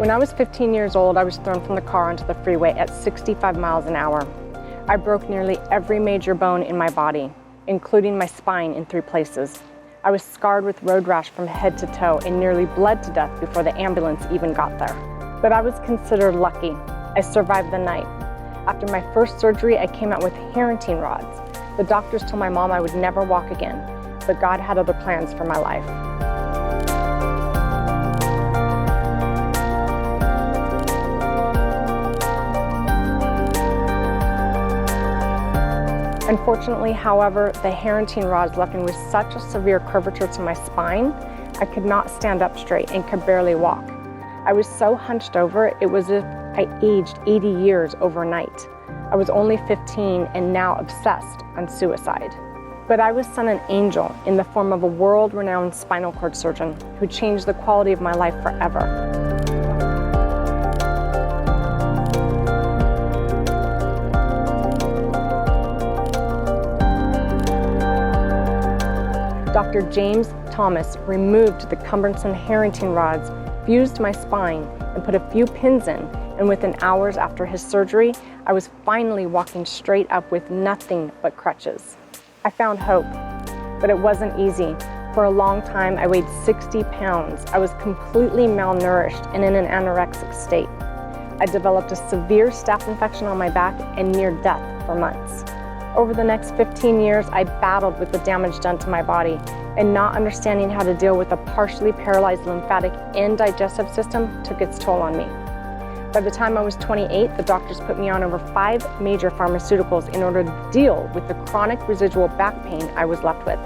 When I was 15 years old, I was thrown from the car onto the freeway at 65 miles an hour. I broke nearly every major bone in my body, including my spine in 3 places. I was scarred with road rash from head to toe and nearly bled to death before the ambulance even got there. But I was considered lucky. I survived the night. After my first surgery, I came out with Harrington rods. The doctors told my mom I would never walk again, but God had other plans for my life. Unfortunately, however, the Harrington rods left me with such a severe curvature to my spine, I could not stand up straight and could barely walk. I was so hunched over, it was as if I aged 80 years overnight. I was only 15 and now obsessed on suicide. But I was sent an angel in the form of a world-renowned spinal cord surgeon who changed the quality of my life forever. Dr. James Thomas removed the cumbersome Harrington rods, fused my spine, and put a few pins in, and within hours after his surgery, I was finally walking straight up with nothing but crutches. I found hope, but it wasn't easy. For a long time, I weighed 60 pounds. I was completely malnourished and in an anorexic state. I developed a severe staph infection on my back and near death for months. Over the next 15 years, I battled with the damage done to my body, and not understanding how to deal with a partially paralyzed lymphatic and digestive system took its toll on me. By the time I was 28, the doctors put me on over 5 major pharmaceuticals in order to deal with the chronic residual back pain I was left with.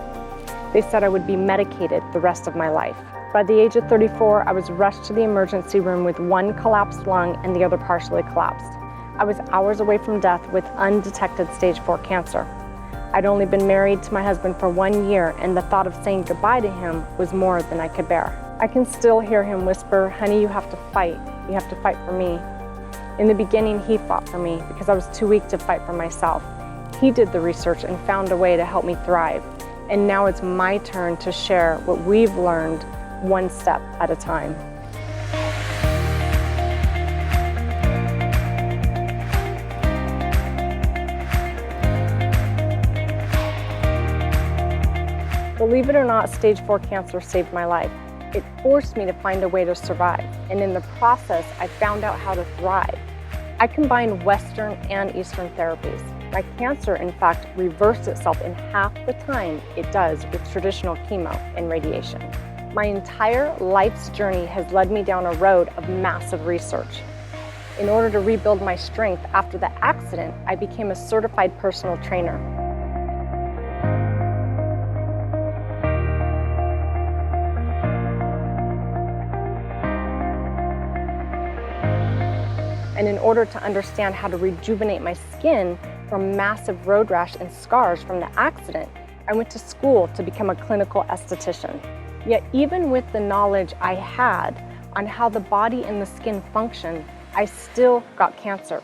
They said I would be medicated the rest of my life. By the age of 34, I was rushed to the emergency room with one collapsed lung and the other partially collapsed. I was hours away from death with undetected stage 4 cancer. I'd only been married to my husband for 1 year, and the thought of saying goodbye to him was more than I could bear. I can still hear him whisper, "Honey, you have to fight. You have to fight for me." In the beginning, he fought for me because I was too weak to fight for myself. He did the research and found a way to help me thrive. And now it's my turn to share what we've learned one step at a time. Believe it or not, stage 4 cancer saved my life. It forced me to find a way to survive, and in the process, I found out how to thrive. I combined Western and Eastern therapies. My cancer, in fact, reversed itself in half the time it does with traditional chemo and radiation. My entire life's journey has led me down a road of massive research. In order to rebuild my strength after the accident, I became a certified personal trainer. And in order to understand how to rejuvenate my skin from massive road rash and scars from the accident, I went to school to become a clinical esthetician. Yet even with the knowledge I had on how the body and the skin function, I still got cancer.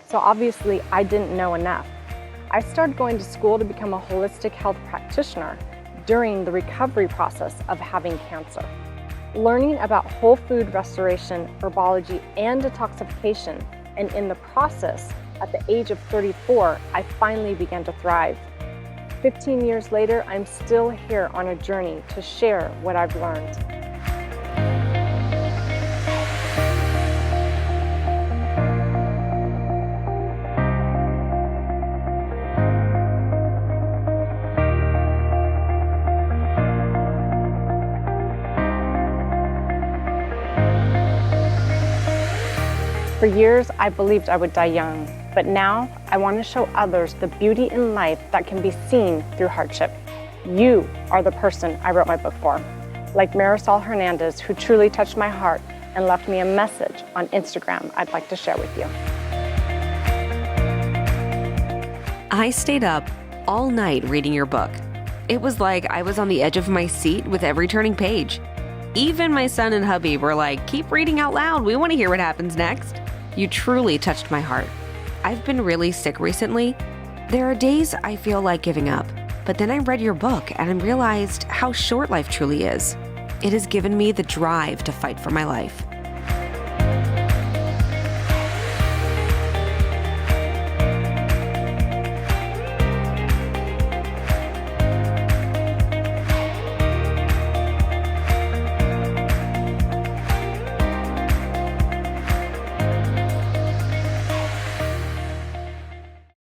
So obviously I didn't know enough. I started going to school to become a holistic health practitioner during the recovery process of having cancer. Learning about whole food restoration, herbology, and detoxification, and in the process, at the age of 34, I finally began to thrive. 15 years later, I'm still here on a journey to share what I've learned. For years, I believed I would die young, but now I want to show others the beauty in life that can be seen through hardship. You are the person I wrote my book for, like Marisol Hernandez, who truly touched my heart and left me a message on Instagram I'd like to share with you. I stayed up all night reading your book. It was like I was on the edge of my seat with every turning page. Even my son and hubby were like, "Keep reading out loud. We want to hear what happens next." You truly touched my heart. I've been really sick recently. There are days I feel like giving up, but then I read your book and I realized how short life truly is. It has given me the drive to fight for my life.